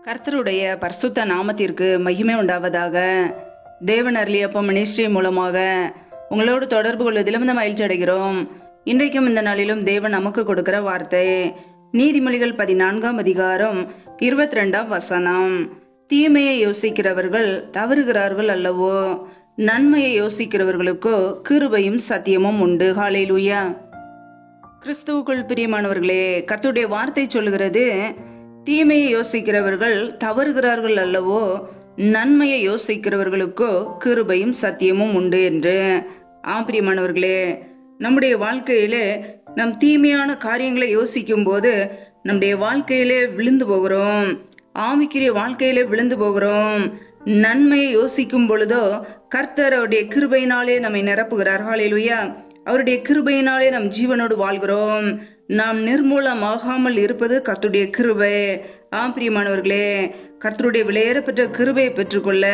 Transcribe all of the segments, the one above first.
கர்த்தருடைய பரிசுத்த நாமத்திற்கு மகிமை உண்டாவதாக. தேவன் அருளியப்ப மினிஸ்ட்ரி மூலமாக உங்களோடு தொடர்பு கொள்வதிலும் இந்த மகிழ்ச்சி அடைகிறோம். இன்றைக்கும் இந்த நாளிலும் தேவன் நமக்கு கொடுக்கிற வார்த்தை நீதிமொழிகள் 14ஆம் அதிகாரம் 22ஆம் வசனம். தீமையை யோசிக்கிறவர்கள் தவறுகிறார்கள் அல்லவோ, நன்மையை யோசிக்கிறவர்களுக்கோ கிருபையும் சத்தியமும் உண்டு. ஹல்லேலூயா. கிறிஸ்துவுக்குள் பிரியமானவர்களே, கர்த்தருடைய வார்த்தை சொல்லுகிறது, தீமையை யோசிக்கிறவர்கள் தவறுகிறார்கள் அல்லவோ, நன்மையை யோசிக்கிறவர்களுக்கோ கிருபையும் சத்தியமும் உண்டு என்று. பிரியமானவர்களே, நம்முடைய வாழ்க்கையிலே நம் தீமையான காரியங்களை யோசிக்கும் போது நம்முடைய வாழ்க்கையிலே விழுந்து போகிறோம், ஆவிக்குரிய வாழ்க்கையிலே விழுந்து போகிறோம். நன்மையை யோசிக்கும் பொழுதோ கர்த்தர் அவருடைய கிருபையினாலே நம்மை நிரப்புகிறார். ஹல்லேலூயா. அவருடைய கிருபையினாலே நம் ஜீவனோடு வாழ்கிறோம். நாம் நிர்மூலமாகாமல் இருப்பது கர்த்தருடைய கிருபை. பிரியமானவர்களே, கர்த்தருடைய விலையேறப்பெற்ற கிருபையை பெற்றுக்கொள்ள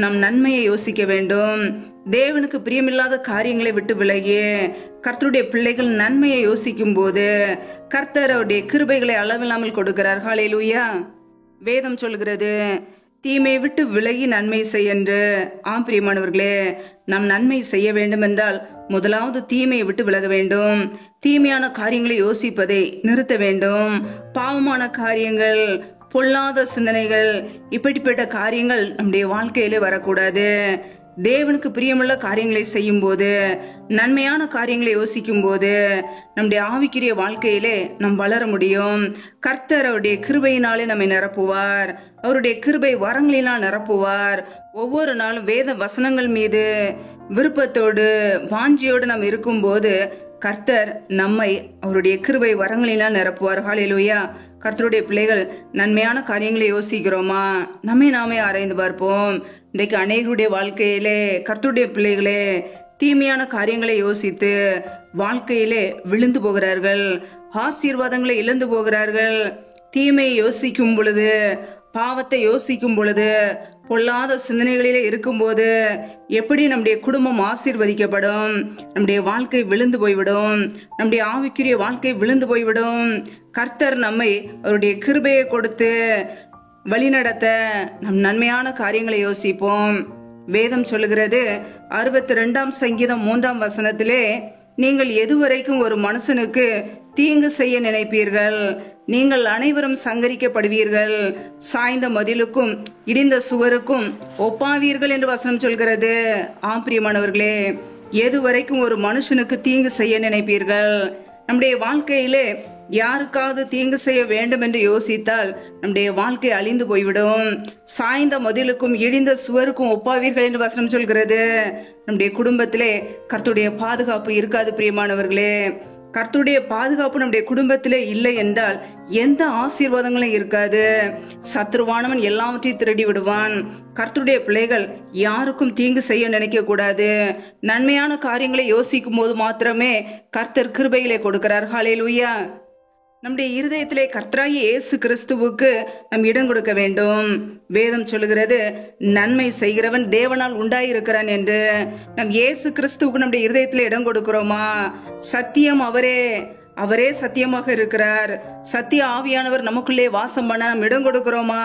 நாம் நன்மையை யோசிக்க வேண்டும். தேவனுக்கு பிரியமில்லாத காரியங்களை விட்டு விலகி கர்த்தருடைய பிள்ளைகள் நன்மையை யோசிக்கும் போது கர்த்தர் அவருடைய கிருபைகளை அளவில்லாமல் கொடுக்கிறார். ஹல்லேலூயா. வேதம் சொல்கிறது, தீமையை விட்டு விலகி நன்மை செய்ய என்று. பிரியமானவர்களே, நாம் நன்மை செய்ய வேண்டும் என்றால் முதலாவது தீமையை விட்டு விலக வேண்டும். தீமையான காரியங்களை யோசிப்பதை நிறுத்த வேண்டும். பாவமான காரியங்கள், பொல்லாத சிந்தனைகள், இப்படிப்பட்ட காரியங்கள் நம்முடைய வாழ்க்கையிலே வரக்கூடாது. தேவனுக்கு பிரியமுள்ள காரியங்களை செய்யும் போது, நன்மையான காரியங்களை யோசிக்கும் போது நம்முடைய ஆவிக்குரிய வாழ்க்கையிலே நாம் வளர முடியும். கர்த்தர் அவருடைய கிருபையினாலே நம்மை நிரப்புவார். அவருடைய கிருபை வரங்களினால் நிரப்புவார். ஒவ்வொரு நாளும் வேத வசனங்கள் மீது விருப்பத்தோடு வாஞ்சியோடு நாம் இருக்கும் போது கர்த்தர் நம்மை அவருடைய கிருபை வரங்களினால் நிரப்புவார். ஹல்லேலூயா. கர்த்தருடைய பிள்ளைகள் நன்மையான காரியங்களை யோசிக்கிறோமா? நம்மை நாமே ஆராய்ந்து பார்ப்போம். இன்றைக்கு அநேகருடைய வாழ்க்கையிலே கர்த்தருடைய பிள்ளைகளே தீமையான காரியங்களை யோசித்து வாழ்க்கையிலே விழுந்து போகிறார்கள், ஆசீர்வாதங்களை இழந்து போகிறார்கள். தீமையை யோசிக்கும் பொழுது, பாவத்தை யோசிக்கும் பொழுது, பொல்லாத சிந்தனைகளிலே இருக்கும்போது எப்படி நம்முடைய குடும்பம் ஆசீர்வதிக்கப்படும்? நம்முடைய வாழ்க்கை விழுந்து போய்விடும். நம்முடைய ஆவிக்குரிய வாழ்க்கை விழுந்து போய்விடும். கர்த்தர் நம்மை அவருடைய கிருபையை கொடுத்து வழிநடத்த நம் நன்மையான காரியங்களை யோசிப்போம். வேதம் சொல்லுகிறது, 62ஆம் சங்கீதம் 3ஆம் வசனத்திலே, நீங்கள் எதுவரைக்கும் ஒரு மனுஷனுக்கு தீங்கு செய்ய நினைப்பீர்கள்? நீங்கள் அனைவரும் சங்கரிக்கப்படுவீர்கள், சாய்ந்த மதிலுக்கும் இடிந்த சுவருக்கும் ஒப்பாவீர்கள் என்று வசனம் சொல்கிறது. பிரியமானவர்களே, எதுவரைக்கும் ஒரு மனுஷனுக்கு தீங்கு செய்ய நினைப்பீர்கள்? நம்முடைய வாழ்க்கையிலே யாருக்காவது தீங்கு செய்ய வேண்டும் என்று யோசித்தால் நம்முடைய வாழ்க்கை அழிந்து போய்விடும். சாய்ந்த மதிலுக்கும் இடிந்த சுவருக்கும் ஒப்பாவீர்கள் என்று வசனம் சொல்கிறது. நம்முடைய குடும்பத்திலே கர்த்தருடைய பாதுகாப்பு இருக்காது. பிரியமானவர்களே, கர்த்தருடைய பாதுகாப்பு நம்முடைய குடும்பத்திலே இல்லை என்றால் எந்த ஆசீர்வாதங்களும் இருக்காது. சத்ருவானவன் எல்லாவற்றையும் திருடி விடுவான். கர்த்தருடைய பிள்ளைகள் யாருக்கும் தீங்கு செய்ய நினைக்க கூடாது. நன்மையான காரியங்களை யோசிக்கும் போது மாத்திரமே கர்த்தர் கிருபைகளை கொடுக்கிறார். ஹல்லேலூயா. நம்முடைய இருதயத்திலே கர்த்தராகிய இயேசு கிறிஸ்துவுக்கு நம் இடம் கொடுக்க வேண்டும். வேதம் சொல்லுகிறது, நன்மை செய்கிறவன் தேவனால் உண்டாயிருக்கிறான் என்று. நம் இயேசு கிறிஸ்துவுக்கு நம்முடைய இருதயத்திலே இடம் கொடுக்கிறோமா? சத்தியம் அவரே சத்தியமாக இருக்கிறார். சத்திய ஆவியானவர் நமக்குள்ளே வாசம் பண்ண நம் இடம் கொடுக்கிறோமா?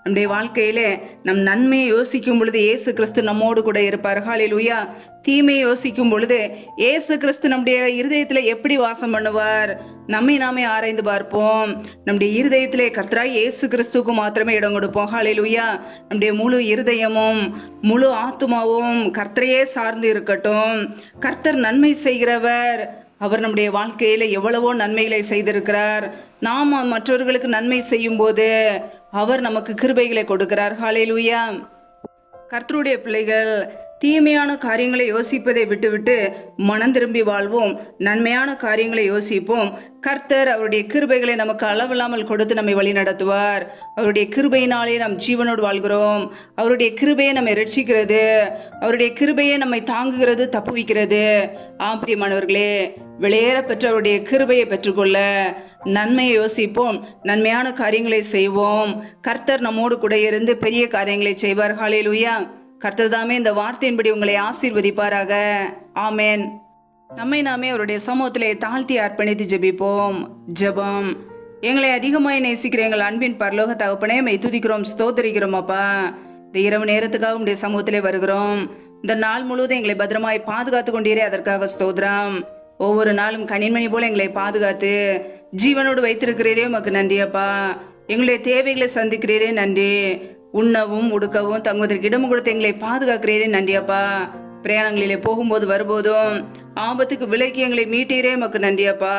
நம்முடைய வாழ்க்கையிலே நம் நன்மையை யோசிக்கும் பொழுது இயேசு கிறிஸ்து நம்மோடு கூட இருப்பார். ஹல்லேலூயா. தீமையை யோசிக்கும் பொழுது இயேசு கிறிஸ்து நம்முடைய இருதயத்திலே எப்படி வாசம் பண்ணுவார்? நம்மை நாமே ஆராய்ந்து பார்ப்போம். நம்முடைய இருதயத்திலே கர்த்தராகிய இயேசு கிறிஸ்துவுக்கு மாத்திரமே இடம் கொடுப்போம். ஹல்லேலூயா. நம்முடைய முழு இருதயமும் முழு ஆத்துமாவும் கர்த்தரையே சார்ந்து இருக்கட்டும். கர்த்தர் நன்மை செய்கிறவர். அவர் நம்முடைய வாழ்க்கையில எவ்வளவோ நன்மைகளை செய்திருக்கிறார். நாம் மற்றவர்களுக்கு நன்மை செய்யும் போது அவர் நமக்கு கிருபைகளை கொடுக்கிறார். ஹல்லேலூயா. கர்த்தருடைய பிள்ளைகள் தீமையான காரியங்களை யோசிப்பதை விட்டுவிட்டு மனம் திரும்பி வாழ்வோம். நன்மையான காரியங்களை யோசிப்போம். கர்த்தர் அவருடைய கிருபைகளை நமக்கு அளவில்லாமல் கொடுத்து நம்மை வழி நடத்துவார். அவருடைய கிருபையினாலே நாம் ஜீவனோடு வாழ்கிறோம். அவருடைய கிருபையை நம்மை ரட்சிக்கிறது. அவருடைய கிருபையை நம்மை தாங்குகிறது, தப்புவிக்கிறது. பிரியமானவர்களே, விலையேற பெற்ற அவருடைய கிருபையை பெற்றுக்கொள்ள நன்மையை யோசிப்போம். நன்மையான காரியங்களை செய்வோம். கர்த்தர் நம்மோடு கூட இருந்து பெரிய காரியங்களை செய்வார். ஹல்லேலூயா. கர்த்தர் தாமே இந்த வார்த்தையின்படி உங்களை ஆசீர்வதிப்பாராக. ஆமேன். நம்மை நாமே அவருடைய சமூகத்திலே தாழ்த்தி அர்ப்பணித்து ஜெபிப்போம். ஜெபம். எங்களை அதிகமாய் நேசிக்கிற எங்கள் அன்பின் பரலோக தகப்பனே மெய் துதிக்கிறோம், ஸ்தோத்திரிக்கிறோம் அப்பா. இந்த இரவு நேரத்துக்காக உடைய சமூகத்திலே வருகிறோம். இந்த நாள் முழுவதும் எங்களை பத்திரமாய் பாதுகாத்து கொண்டீரே, அதற்காக ஸ்தோத்திரம். ஒவ்வொரு நாளும் கனிமணி போல எங்களை பாதுகாத்து ஜீவனோடு வைத்திருக்கிறீரே, உமக்கு நன்றி அப்பா. எங்களுடைய தேவைகளை சந்திக்கிறீரே, நன்றி. உண்ணவும் உடுக்கவும் தங்குவதற்கு இடமும் கொடுத்து எங்களை பாதுகாக்கிறீரே, நன்றி அப்பா. பிரயாணங்களிலே போகும்போது வரும்போதும் ஆபத்துக்கு விலக்கி எங்களை மீட்டீரே, உமக்கு நன்றி அப்பா.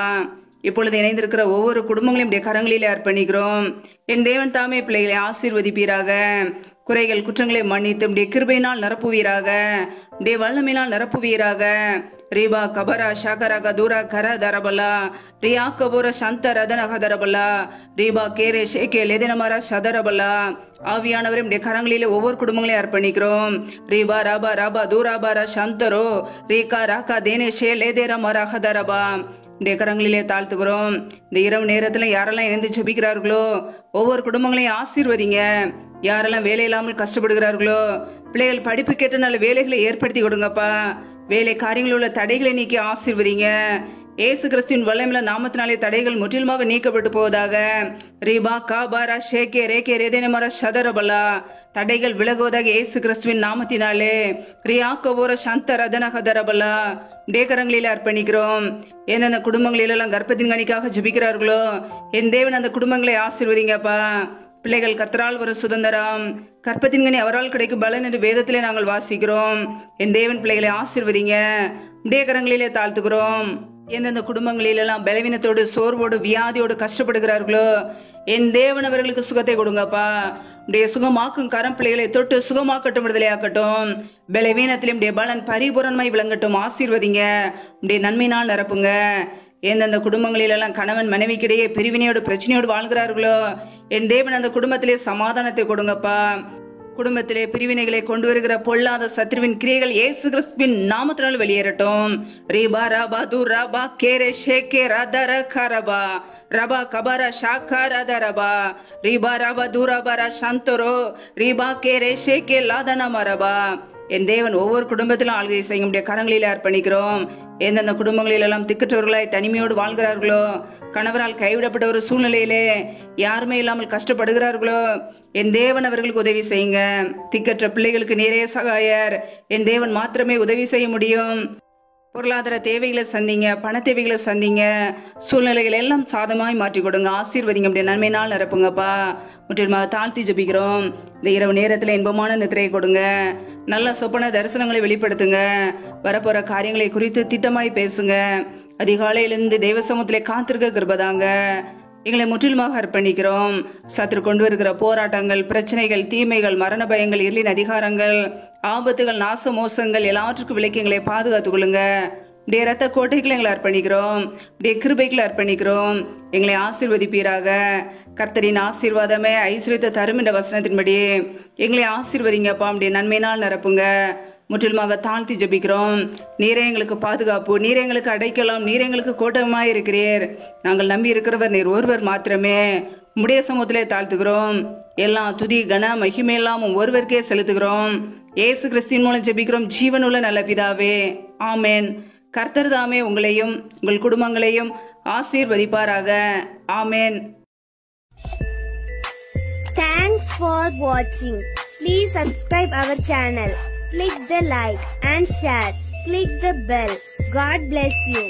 இப்பொழுது இணைந்திருக்கிற ஒவ்வொரு குடும்பங்களையும் கரங்களிலே அர்ப்பணிக்கிறோம். என் தேவன் தாமே பிள்ளைகளை ஆசீர்வதிப்பீராக. குறைகள் குற்றங்களை மன்னித்து உடைய கிருபையினால் நிரப்புவீராக, உடைய வல்லமையினால் நிரப்புவீராக. ரீபா கபரா ஷாகரக தூரா கர தரபலா ரியா கபூர சந்த ரதனக தரபலா ரீபா கேரே ஷேகே லெதினமரா சதரபலா. ஆவியானவரே உடைய கரங்களிலே ஒவ்வொரு குடும்பங்களையும் அர்ப்பணிக்கிறோம். ரீபா ராபா ராபா தூராபாரா சந்தரோ ரீகா ராகா தேனே ஷே லேதேரா மராக தரபா. உடைய கரங்களிலே தாழ்த்துக்கிறோம். இந்த இரவு நேரத்துல யாரெல்லாம் இணைந்து ஜெபிக்கிறார்களோ ஒவ்வொரு குடும்பங்களையும் ஆசீர்வதிங்க. யாரெல்லாம் வேலை இல்லாமல் கஷ்டப்படுகிறார்களோ பிள்ளைகள் படிப்பு கேட்ட நல்ல வேலைகளை ஏற்படுத்தி கொடுங்கப்பா. வேலை காரியங்களில் உள்ள தடைகளை நீக்கி ஆசீர்வதிங்க. ஏசு கிறிஸ்துவின் வல்லமையுள்ள நாமத்தினாலே தடைகள் முற்றிலுமாக நீக்கப்பட்டு போவதாக. ரீபா காபாரா ஷேகே ரேகே ரேதேனமரா சதரபலா. தடைகள் விலகுவதாக ஏசு கிறிஸ்துவின் நாமத்தினாலே. ரியா கபோர சந்த ரதனகதரபலா. டேக்கரங்களில் அர்ப்பணிக்கிறோம். எந்தெந்த குடும்பங்களிலெல்லாம் கர்ப்பத்தின் கனிக்காக ஜெபிக்கிறார்களோ என் தேவன் அந்த குடும்பங்களை ஆசீர்வதிங்கப்பா. பிள்ளைகள் கர்த்தரால் ஒரு சுதந்திரம், கற்பத்தின் கனி அவரால் கிடைக்கும் பலன் என்று வேதத்திலே நாங்கள் வாசிக்கிறோம். என் தேவன் பிள்ளைகளை ஆசீர்வதிங்க. உடைய கரங்களிலே தாழ்த்துகிறோம். எந்தெந்த குடும்பங்களிலெல்லாம் பலவீனத்தோடு சோர்வோடு வியாதியோடு கஷ்டப்படுகிறார்களோ என் தேவன் அவர்களுக்கு சுகத்தை கொடுங்கப்பா. உடைய சுகமாக்கும் கரம் பிள்ளைகளை தொட்டு சுகமாக்கட்டும், விடுதலையாக்கட்டும். பலவீனத்திலும் உடைய பலன் பரிபூரணமாய் விளங்கட்டும். ஆசீர்வதிங்க. உடைய நன்மையினால் நிரப்புங்க. எந்தெந்த குடும்பங்களிலெல்லாம் கணவன் மனைவிக்கிடையே பிரிவினையோடு பிரச்சனையோடு வாழ்கிறார்களோ என் தேவன் அந்த குடும்பத்திலே சமாதானத்தை கொடுங்கப்பா. குடும்பத்திலே பிரிவினைகளை கொண்டு வருகிற பொல்லாத சத்ருவின் கிரியைகள் இயேசு கிறிஸ்துவின் நாமத்தினால் வெளியேறட்டும். ரீபா ராபா து ராபா கேரே ஷேகே ரதர கரபா ரபா கபரா ஷாகா ரதரபா ரீபா ராபா து ராபா சந்தரோ ரீபா கேரே ஷேகே லாதன மரபா. என் தேவன் ஒவ்வொரு குடும்பத்திலும் ஆளுகை செய்யும் கரங்களில் அர்ப்பணிக்கிறோம். எந்தெந்த குடும்பங்களிலெல்லாம் திக்கற்றவர்களாய் தனிமையோடு வாழ்கிறார்களோ, கணவரால் கைவிடப்பட்ட ஒரு சூழ்நிலையிலே யாருமே இல்லாமல் கஷ்டப்படுகிறார்களோ என் தேவன் அவர்களுக்கு உதவி செய்யுங்க. திக்கற்ற பிள்ளைகளுக்கு நீரே சகாயர். என் தேவன் மாத்திரமே உதவி செய்ய முடியும். பொருளாதார தேவைகளை சந்திங்க, பண தேவைகளை சந்திங்க. சூழ்நிலைகள் எல்லாம் சாதமாய் மாற்றி கொடுங்க. ஆசீர்வதிங்க. அப்படி நன்மையினால் நிரப்புங்கப்பா. முற்றிலுமாக தாழ்த்தி ஜெபிக்கிறோம். இந்த இரவு நேரத்தில் இன்பமான நித்திரையை கொடுங்க. நல்ல சொப்பன தரிசனங்களை வெளிப்படுத்துங்க. வரப்போற காரியங்களை குறித்து திட்டமாய் பேசுங்க. அதிகாலையிலிருந்து தெய்வ சமூகத்திலே காத்திருக்க கிருபதாங்க. எங்களை முற்றிலுமாக அர்ப்பணிக்கிறோம். சத்துரு கொண்டு வருகிற போராட்டங்கள், பிரச்சனைகள், தீமைகள், மரண பயங்கள், இருளின் அதிகாரங்கள், ஆபத்துகள், நாச மோசங்கள் எல்லாவற்றுக்கும் விலக்கி எங்களை பாதுகாத்துக் கொள்ளுங்க. உடைய ரத்த கோட்டைகளை எங்களை அர்ப்பணிக்கிறோம். உடைய கிருபைகளை அர்ப்பணிக்கிறோம். எங்களை ஆசீர்வதிப்பீராக. கர்த்தரின் ஆசீர்வாதமே ஐஸ்வர்யத்தை தரும் என்ற வசனத்தின்படி எங்களை ஆசீர்வதிங்கப்பா. உடைய நன்மையினால் நிரப்புங்க. முற்றிலுமாக தாழ்த்தி ஜெபிக்கிறோம். நீரே எங்களுக்கு பாதுகாப்பு, நீரே எங்களுக்கு அடைக்கலாம், நீரே எங்களுக்கு கோட்டமாய் இருக்கிறீர். நாங்கள் நம்பி இருக்கிறவர் நீர் ஒருவர் மாத்திரமே. உம்முடைய சமூகத்திலே தாழ்த்துகிறோம். எல்லாம் துதி கன மகிமையெல்லாம் ஒருவருக்கே செலுத்துகிறோம். இயேசு கிறிஸ்துவின் மூலம் ஜெபிக்கிறோம் ஜீவனுள்ள நல்ல பிதாவே, ஆமேன். கர்த்தர் தாமே உங்களையும் உங்கள் குடும்பங்களையும் ஆசீர்வதிப்பாராக. ஆமேன். Thanks for watching. Please subscribe our channel. Click the like and share. Click the bell. God bless you.